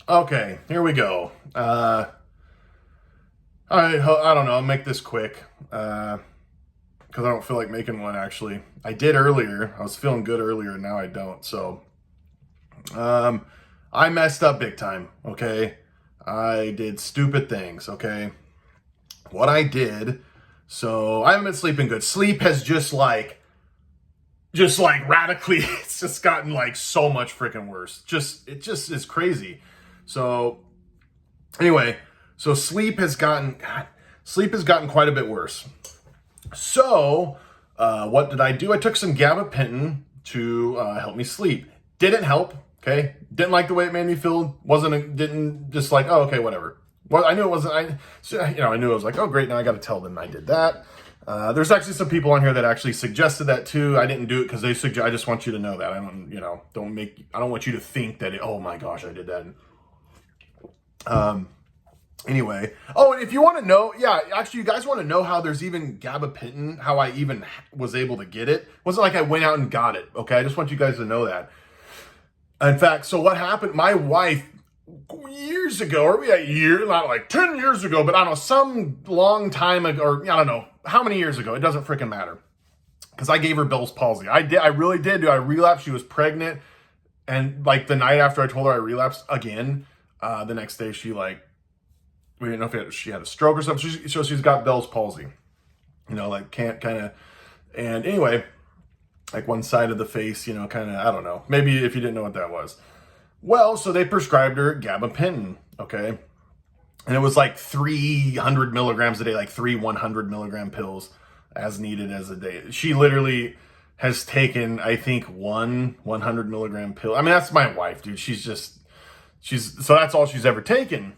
Okay, here we go. I don't know. I'll make this quick because I don't feel like making one. Actually, I did earlier. I was feeling good earlier, and now I don't. So, um, I messed up big time. Okay, I did stupid things. Okay, what I did. So I haven't been sleeping good. Sleep has just like radically. It's just gotten like so much freaking worse. It just is crazy. So anyway, so sleep has gotten quite a bit worse. So what did I do? I took some gabapentin to help me sleep. Didn't help. Okay, didn't like the way it made me feel. Didn't just like, oh, okay, whatever. Well, I knew it wasn't. I knew it was like, oh, great. Now I got to tell them I did that. There's actually some people on here that actually suggested that too. I didn't do it because they suggest. I just want you to know that I don't, I don't want you to think that. Oh my gosh, I did that. Anyway, oh, and if you want to know, yeah, actually, you guys want to know how there's even gabapentin, how I even was able to get it. It wasn't like I went out and got it. Okay, I just want you guys to know that. In fact, so what happened? My wife years ago, or a year, not like 10 years ago, but I don't know, some long time ago, or I don't know how many years ago. It doesn't freaking matter because I gave her Bell's palsy. I really did. I relapsed. She was pregnant, and like the night after I told her I relapsed again, the next day we didn't know if she had a stroke or something. So she's got Bell's palsy. Like can't kind of. And anyway, like one side of the face, kind of, I don't know. Maybe if you didn't know what that was. Well, so they prescribed her gabapentin, okay? And it was like 300 milligrams a day, like 100 milligram pills as needed as a day. She literally has taken, I think, one 100 milligram pill. I mean, that's my wife, dude. So that's all she's ever taken.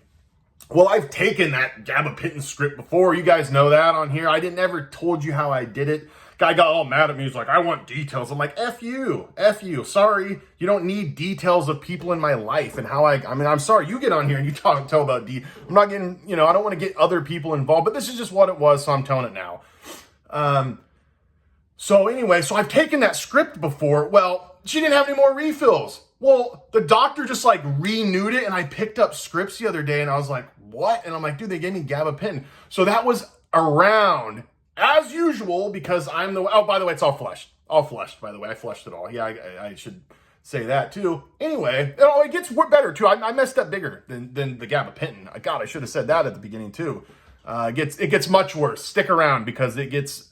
Well, I've taken that gabapentin script before. You guys know that on here. I didn't ever told you how I did it. Guy got all mad at me. He's like, I want details. I'm like, F you. Sorry. You don't need details of people in my life and how I'm sorry. You get on here and you tell about I'm not getting, I don't want to get other people involved, but this is just what it was. So I'm telling it now. So anyway, so I've taken that script before. Well, she didn't have any more refills. Well, the doctor just like renewed it, and I picked up scripts the other day and I was like, what? And I'm like, dude, they gave me gabapentin. So that was around as usual because oh, by the way, it's all flushed. All flushed, by the way. I flushed it all. Yeah, I should say that too. Anyway, it gets better too. I messed up bigger than the gabapentin. God, I should have said that at the beginning too. It gets much worse. Stick around because it gets,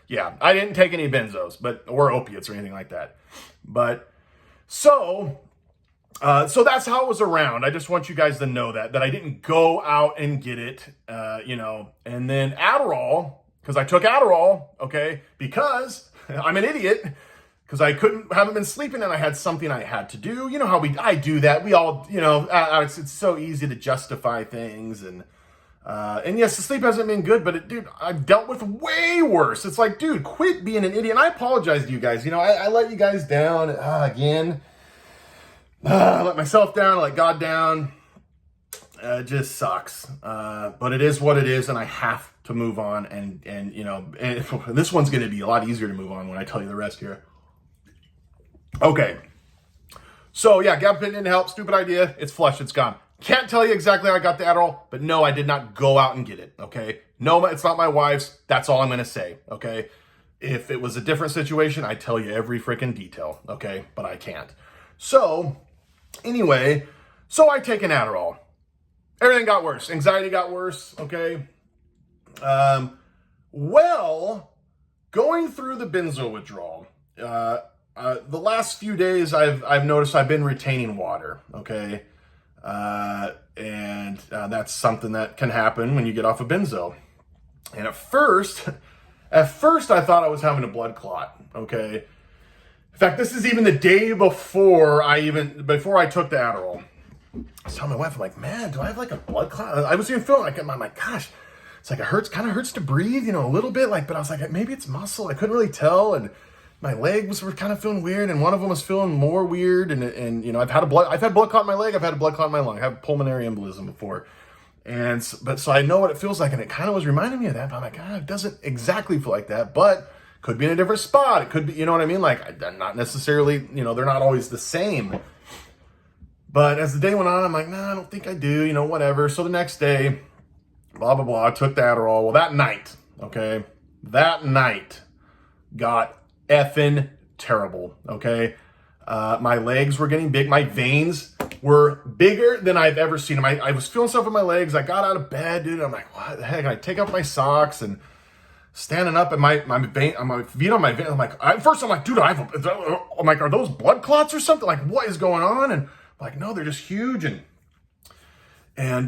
yeah, I didn't take any benzos, or opiates or anything like that. But so that's how it was around. I just want you guys to know that I didn't go out and get it, and then Adderall, because I took Adderall, okay, because I'm an idiot, because haven't been sleeping and I had something I had to do. You know how I do that. We all, it's so easy to justify things and yes, the sleep hasn't been good, but dude, I've dealt with way worse. It's like, dude, quit being an idiot. And I apologize to you guys. I let you guys down again. I let myself down, I let God down. It just sucks. But it is what it is, and I have to move on. And this one's going to be a lot easier to move on when I tell you the rest here. Okay. So yeah, gabapentin didn't help. Stupid idea. It's flushed. It's gone. Can't tell you exactly how I got the Adderall, but no, I did not go out and get it, okay? No, it's not my wife's. That's all I'm going to say, okay? If it was a different situation, I'd tell you every freaking detail, okay? But I can't. So, anyway, I take an Adderall. Everything got worse. Anxiety got worse, okay? Well, going through the benzo withdrawal, the last few days I've noticed I've been retaining water, okay? And that's something that can happen when you get off a benzo. And at first I thought I was having a blood clot, okay? In fact, this is even the day before I took the Adderall. I was telling my wife, I'm like, man, do I have like a blood clot? I was even feeling like, I'm like, gosh, it's like kind of hurts to breathe, a little bit, but I was like, maybe it's muscle. I couldn't really tell. And my legs were kind of feeling weird, and one of them was feeling more weird. And I've had blood clot in my leg. I've had a blood clot in my lung. I have pulmonary embolism before. So I know what it feels like, and it kind of was reminding me of that. But I'm like, it doesn't exactly feel like that, but could be in a different spot. It could be, you know what I mean? Like, not necessarily, they're not always the same. But as the day went on, I'm like, nah, I don't think I do, you know, whatever. So the next day, blah, blah, blah, I took the Adderall. Well, that night, okay, that night got effing terrible, okay? My legs were getting big. My veins were bigger than I've ever seen them. I was feeling stuff in my legs. I got out of bed, dude. I'm like, what the heck? I take off my socks and standing up, and my feet on my vein. I'm like, first I'm like, dude, I'm like, are those blood clots or something? Like, what is going on? And I'm like, no, they're just huge. And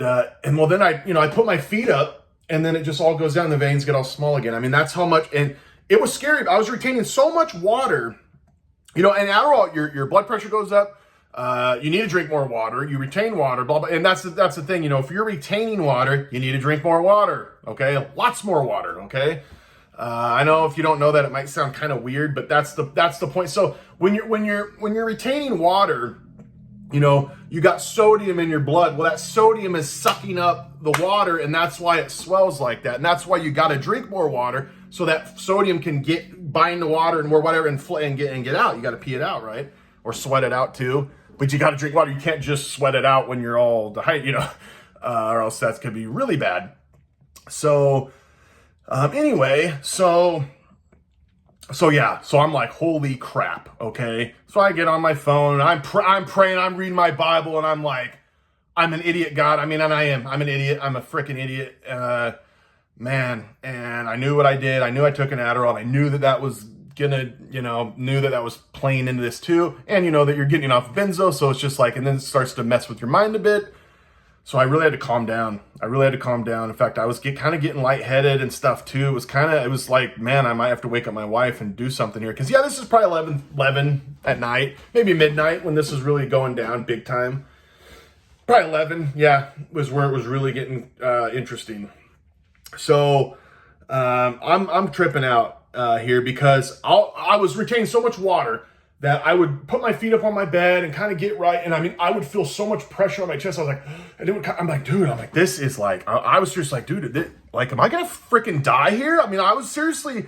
well, then I put my feet up, and then it just all goes down. The veins get all small again. I mean, that's how much. And it was scary. I was retaining so much water. You know, and Adderall, your blood pressure goes up. You need to drink more water. You retain water, blah, blah. And that's the thing. You know, if you're retaining water, you need to drink more water. Okay, lots more water. Okay. I know if you don't know that, it might sound kind of weird, but that's the point. So when you're retaining water, you know, you got sodium in your blood. Well, that sodium is sucking up the water, and that's why it swells like that. And that's why you got to drink more water so that sodium can bind the water and whatever and get out. You got to pee it out, right? Or sweat it out too. But you got to drink water. You can't just sweat it out when you're all dehydrated, you know, or else that could be really bad. So anyway, so yeah, so I'm like, holy crap, okay? So I get on my phone, and I'm praying, I'm reading my Bible, and I'm like, I'm an idiot, God. I mean, and I am. I'm an idiot. I'm a freaking idiot, man. And I knew what I did. I knew I took an Adderall, and I knew that was gonna, you know, knew that was playing into this too. And you know that you're getting off benzo, so it's just like, and then it starts to mess with your mind a bit. So I really had to calm down. In fact, I was kind of getting lightheaded and stuff too. It was like, man, I might have to wake up my wife and do something here. Because, yeah, this is probably 11 at night, maybe midnight when this is really going down big time. Probably 11, yeah, was where it was really getting interesting. So I'm tripping out here because I was retaining so much water that I would put my feet up on my bed and kind of get right. And I mean, I would feel so much pressure on my chest. I was like, I'm like, dude, this is like, I was just like, dude, like, am I going to freaking die here? I mean, I was seriously,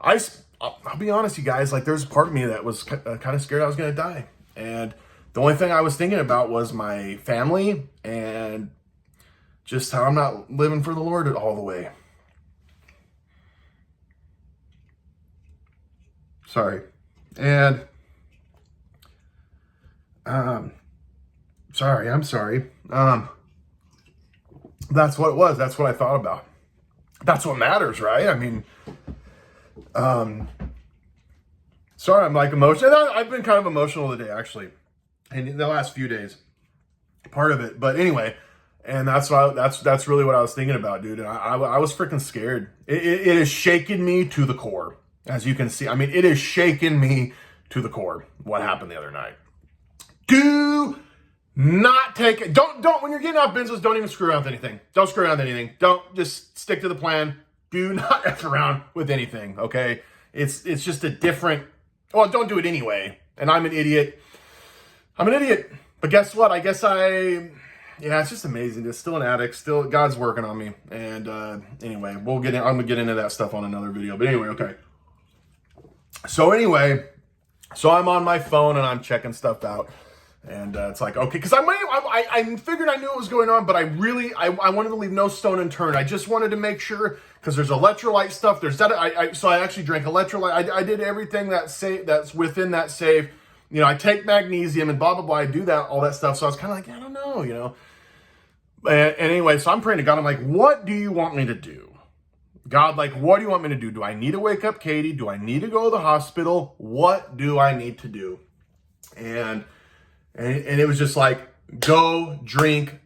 I'll be honest, you guys, like there's a part of me that was kind of scared I was going to die. And the only thing I was thinking about was my family and just how I'm not living for the Lord all the way. Sorry. And I'm sorry. That's what it was. That's what I thought about. That's what matters, right? I mean, sorry, I'm like emotional. I've been kind of emotional today, actually, and in the last few days, part of it. But anyway, and that's really what I was thinking about, dude. And I was freaking scared. It has shaken me to the core, as you can see. I mean, it has shaken me to the core. What happened the other night? Do not take it. Don't, when you're getting off benzos, don't even screw around with anything. Don't screw around with anything. Don't, just stick to the plan. Do not F around with anything, okay? It's just a different, well, don't do it anyway. And I'm an idiot. But guess what? I guess yeah, it's just amazing. It's still an addict. Still, God's working on me. And anyway, I'm going to get into that stuff on another video. But anyway, okay. So anyway, I'm on my phone and I'm checking stuff out. And it's like, okay, because I figured I knew what was going on, but I wanted to leave no stone unturned. I just wanted to make sure, because there's electrolyte stuff. There's that. So I actually drank electrolyte. I did everything that's within that safe. You know, I take magnesium and blah, blah, blah. I do that, all that stuff. So I was kind of like, I don't know, you know. And anyway, so I'm praying to God. I'm like, what do you want me to do? God, like, what do you want me to do? Do I need to wake up Katie? Do I need to go to the hospital? What do I need to do? And it was just like, go drink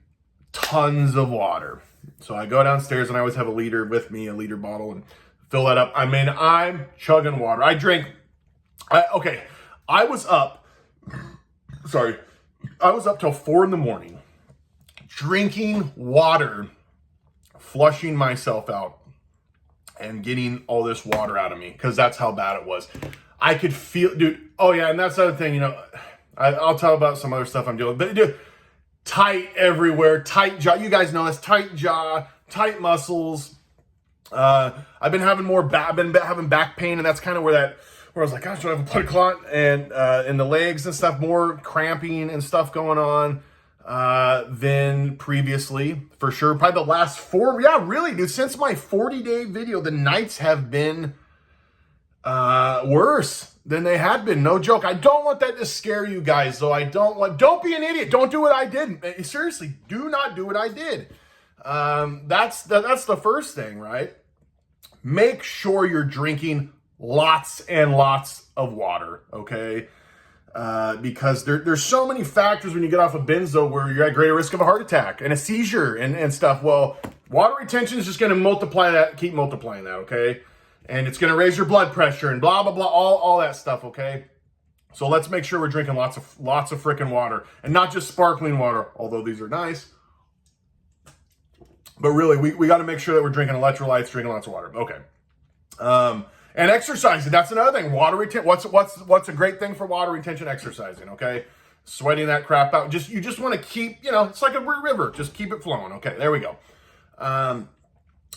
tons of water. So I go downstairs and I always have a liter with me, a liter bottle, and fill that up. I mean, I'm chugging water. I was up till 4 a.m. drinking water, flushing myself out and getting all this water out of me, because that's how bad it was. I could feel, dude. Oh yeah, and that's the other thing, you know, I'll tell about some other stuff I'm doing, but dude, tight everywhere, tight jaw. You guys know this, tight jaw, tight muscles. I've been having having back pain, and that's kind of where I was like, gosh, do I have a blood clot? And in the legs and stuff, more cramping and stuff going on. than previously, for sure. Probably the last 4, yeah, really, dude, since my 40-day video, the nights have been worse than they had been. No joke. I don't want that to scare you guys, though. Don't be an idiot. Don't do what I did. Seriously, do not do what I did. That's the first thing, right? Make sure you're drinking lots and lots of water, okay? Because there's so many factors when you get off a benzo where you're at greater risk of a heart attack and a seizure and stuff. Well, water retention is just going to multiply that, keep multiplying that, okay? And it's going to raise your blood pressure and blah, blah, blah, all that stuff, okay? So let's make sure we're drinking lots of freaking water, and not just sparkling water, although these are nice. But really, we got to make sure that we're drinking electrolytes, drinking lots of water. Okay. And exercising, that's another thing. Water retention. What's a great thing for water retention? Exercising, okay? Sweating that crap out. You just want to keep, it's like a river. Just keep it flowing. Okay, there we go.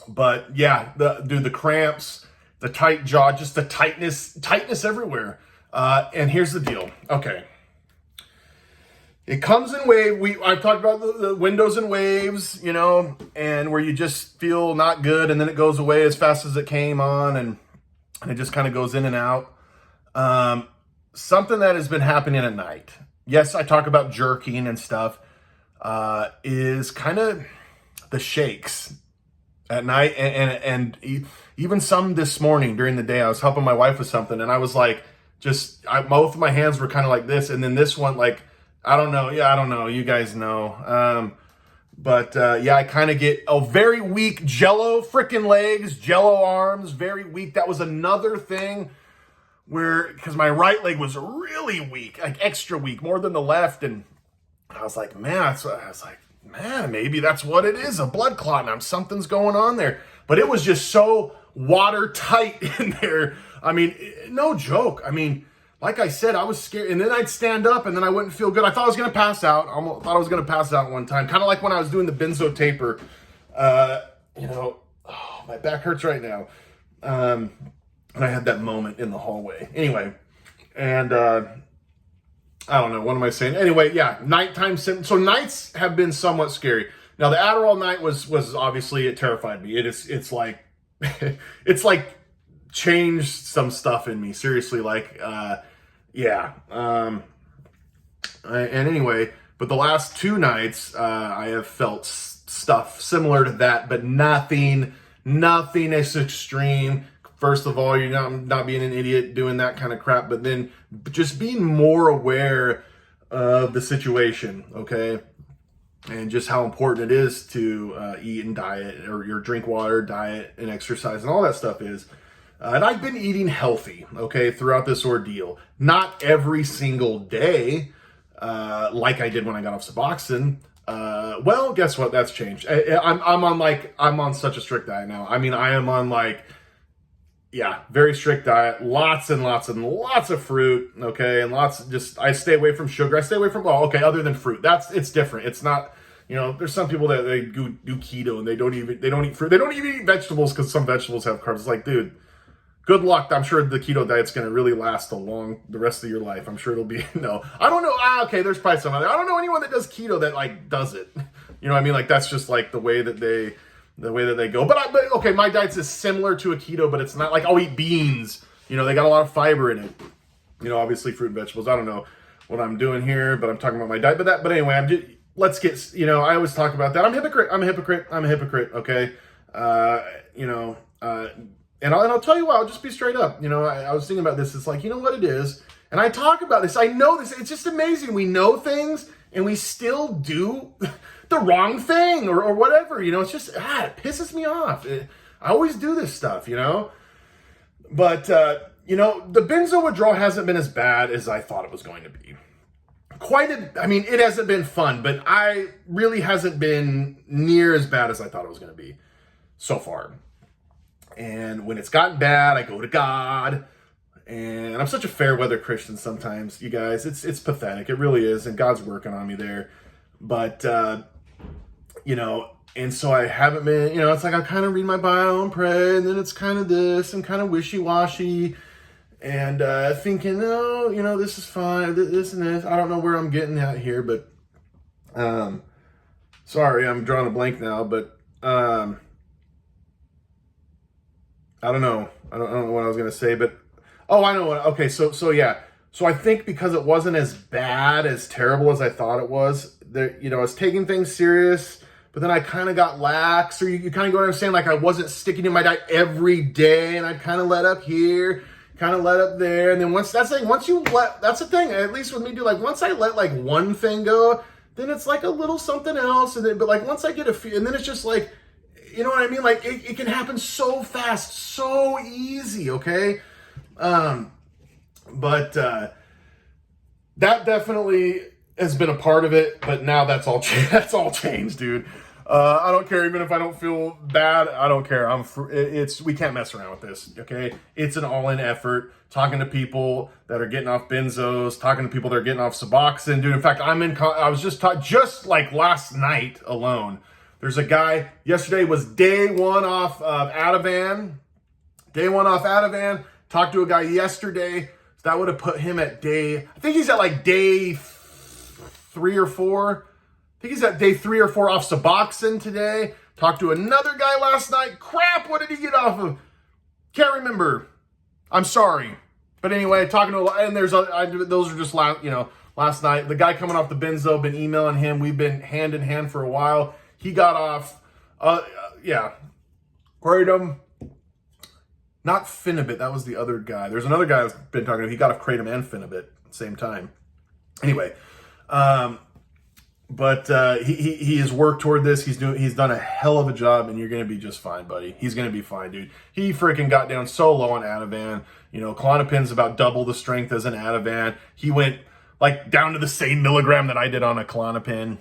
But yeah, the cramps, the tight jaw, just the tightness everywhere. And here's the deal. Okay. It comes in wave. I've talked about the windows and waves, and where you just feel not good, and then it goes away as fast as it came on, and it just kind of goes in and out. Something that has been happening at night. Yes, I talk about jerking and stuff, is kind of the shakes at night, and even some this morning during the day. I was helping my wife with something, and I was like, both of my hands were kind of like this, and then this one, like, I don't know. Yeah, I don't know. You guys know. But I kind of get a very weak jello freaking legs, jello arms, very weak. That was another thing because my right leg was really weak, like extra weak, more than the left. And I was like, man, maybe that's what it is, a blood clot. And something's going on there. But it was just so watertight in there. I mean, no joke. I mean, like I said, I was scared, and then I'd stand up, and then I wouldn't feel good. I thought I was going to pass out. I thought I was going to pass out one time, kind of like when I was doing the benzo taper. My back hurts right now. And I had that moment in the hallway. Anyway, and I don't know, what am I saying? Anyway, yeah, nighttime symptoms. So nights have been somewhat scary. Now, the Adderall night was obviously, it terrified me. It's like, it's like changed some stuff in me. Seriously, like, and anyway, but the last 2 nights, I have felt stuff similar to that, but nothing as extreme. First of all, you're not being an idiot doing that kind of crap, but then just being more aware of the situation, okay? And just how important it is to eat and diet, or your drink water, diet, and exercise, and all that stuff is. And I've been eating healthy, okay, throughout this ordeal. Not every single day, like I did when I got off Suboxone. Well, guess what? That's changed. I'm on such a strict diet now. I mean, I am on very strict diet. Lots and lots and lots of fruit, okay, and I stay away from sugar. I stay away from, other than fruit. It's different. It's not. There's some people that they do keto and they don't eat fruit. They don't even eat vegetables because some vegetables have carbs. It's like, dude, good luck. I'm sure the keto diet's going to really last the rest of your life. I'm sure it'll be, no. I don't know. Okay, there's probably some other. I don't know anyone that does keto that, does it. You know what I mean? Like, that's just, the way that they go. But okay, my diet's is similar to a keto, but it's not like I'll eat beans. They got a lot of fiber in it. Obviously fruit and vegetables. I don't know what I'm doing here, but I'm talking about my diet. But anyway, let's get, I always talk about that. I'm a hypocrite. Okay. And I'll tell you what, I'll just be straight up. I was thinking about this. It's like, what it is? And I talk about this. I know this. It's just amazing. We know things and we still do the wrong thing or whatever. It's just, it pisses me off. I always do this stuff, But, the benzo withdrawal hasn't been as bad as I thought it was going to be. It hasn't been fun, but I really hasn't been near as bad as I thought it was going to be so far. And when it's gotten bad, I go to God. And I'm such a fair weather Christian sometimes, you guys. It's pathetic. It really is. And God's working on me there. But, and so I haven't been, it's like I kind of read my Bible and pray. And then it's kind of this and kind of wishy-washy. And thinking, no, this is fine. This and this. I don't know where I'm getting at here. But Um, sorry, I'm drawing a blank now, but I don't know. I don't know what I was gonna say, but oh, I know what. Okay, so yeah. So I think because it wasn't as bad, as terrible as I thought it was, there, I was taking things serious, but then I kind of got lax, or you kind of go what I'm saying, like I wasn't sticking to my diet every day, and I'd kind of let up here, kind of let up there, and then once that's the thing, at least with me, dude, like once I let like one thing go, then it's like a little something else, and then, but like once I get a few, and then it's just like, you know what I mean? Like it can happen so fast, so easy, okay? But that definitely has been a part of it. But now that's all changed, dude. I don't care, even if I don't feel bad. I don't care. We can't mess around with this. Okay, it's an all-in effort. Talking to people that are getting off benzos, talking to people that are getting off Suboxone, dude. In fact, I was just like last night alone. There's a guy. Yesterday was day one off of Ativan. Day one off Ativan. Talked to a guy yesterday. So that would have put him at I think he's at like day 3 or 4. I think he's at day 3 or 4 off Suboxone today. Talked to another guy last night. Crap, what did he get off of? Can't remember. I'm sorry. But anyway, talking to and those are just last night. The guy coming off the benzo, been emailing him. We've been hand in hand for a while. He got off, Kratom. Not Finibit, that was the other guy. There's another guy I've been talking to. He got off Kratom and Finibit at the same time. Anyway, he has worked toward this. He's done a hell of a job, and you're gonna be just fine, buddy. He's gonna be fine, dude. He freaking got down so low on Ativan. Klonopin's about double the strength as an Ativan. He went like down to the same milligram that I did on a Klonopin.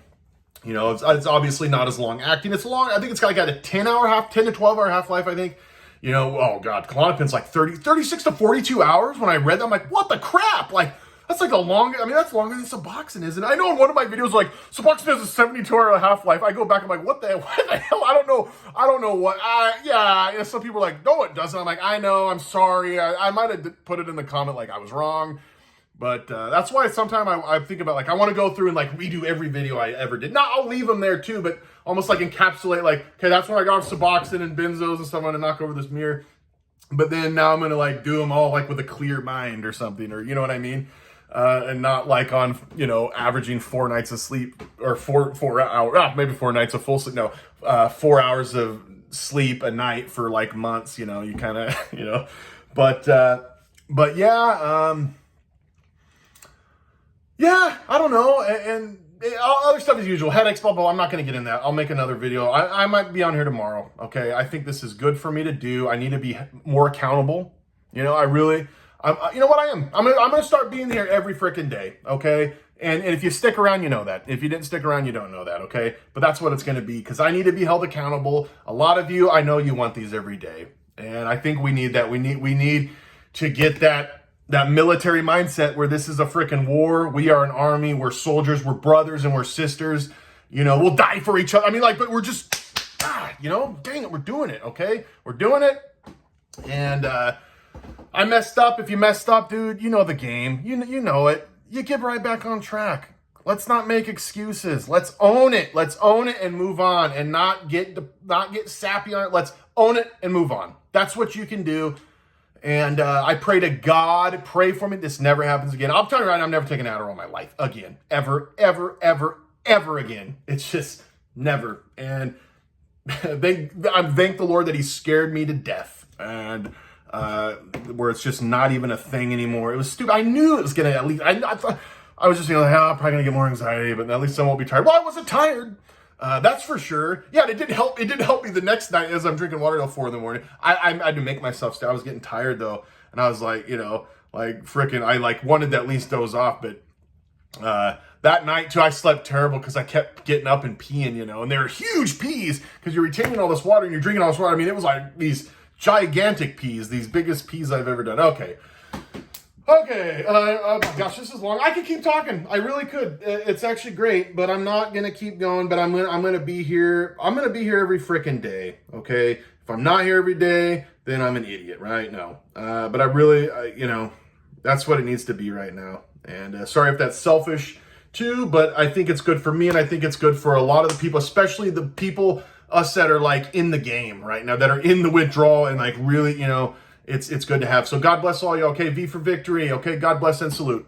It's obviously not as long acting. It's long. I think it's got a 10 to 12 hour half-life, I think. Oh God, Klonopin's like 36 to 42 hours. When I read that, I'm like, what the crap? Like, that's like that's longer than Suboxone is. And I know in one of my videos, like, Suboxone has a 72-hour half-life. I go back, I'm like, what the hell? I don't know what, some people are like, no, it doesn't. I'm like, I know, I'm sorry. I might have put it in the comment like I was wrong. But that's why sometimes I think about, like, I want to go through and, like, redo every video I ever did. Not, I'll leave them there, too, but almost, like, encapsulate, like, okay, that's when I got off Suboxone and benzos and stuff. I'm going to knock over this mirror. But then now I'm going to, like, do them all, like, with a clear mind or something, or, you know what I mean? And not, like, on, averaging 4 nights of sleep, or 4 hours, maybe 4 nights of full sleep. No, 4 hours of sleep a night for, like, months, you kind of, But yeah, yeah, I don't know, and other stuff as usual, headaches, blah, blah, I'm not going to get in that. I'll make another video. I might be on here tomorrow, okay? I think this is good for me to do. I need to be more accountable. You know what I am? I'm gonna start being here every freaking day, okay? And if you stick around, you know that. If you didn't stick around, you don't know that, okay? But that's what it's going to be, because I need to be held accountable. A lot of you, I know you want these every day, and I think we need that. We need to get that military mindset where this is a freaking war. We are an army. We're soldiers. We're brothers and we're sisters. We'll die for each other. I mean, like, but we're just, dang it, we're doing it, okay? We're doing it. And I messed up. If you messed up, dude, you know the game. You know it. You get right back on track. Let's not make excuses. Let's own it. Let's own it and move on, and not get sappy on it. Let's own it and move on. That's what you can do. And I pray to God, pray for me, this never happens again. I'll tell you right now, I'm never taking Adderall in my life again. Ever, ever, ever, ever again. It's just never. And I thank the Lord that he scared me to death. And where it's just not even a thing anymore. It was stupid. I knew it was going to, at least, I thought, I was just I'm probably going to get more anxiety, but at least I won't be tired. Well, I wasn't tired. That's for sure. Yeah, it did help. It did help me the next night as I'm drinking water till 4 a.m. I had to make myself stay. I was getting tired though, and I was like, freaking. I like wanted to at least doze off, but that night too, I slept terrible because I kept getting up and peeing, and they were huge pees because you're retaining all this water and you're drinking all this water. I mean, it was like these gigantic pees, these biggest pees I've ever done. Okay. Oh my gosh, this is long. I could keep talking. I really could. It's actually great, but I'm not gonna keep going. But I'm gonna be here. I'm gonna be here every freaking day. Okay. If I'm not here every day, then I'm an idiot, right? No. But I really, that's what it needs to be right now. And sorry if that's selfish too, but I think it's good for me, and I think it's good for a lot of the people, especially the people, us that are like in the game right now, that are in the withdrawal and like really, it's good to have. So God bless all you. Okay, V for victory. Okay, God bless and salute.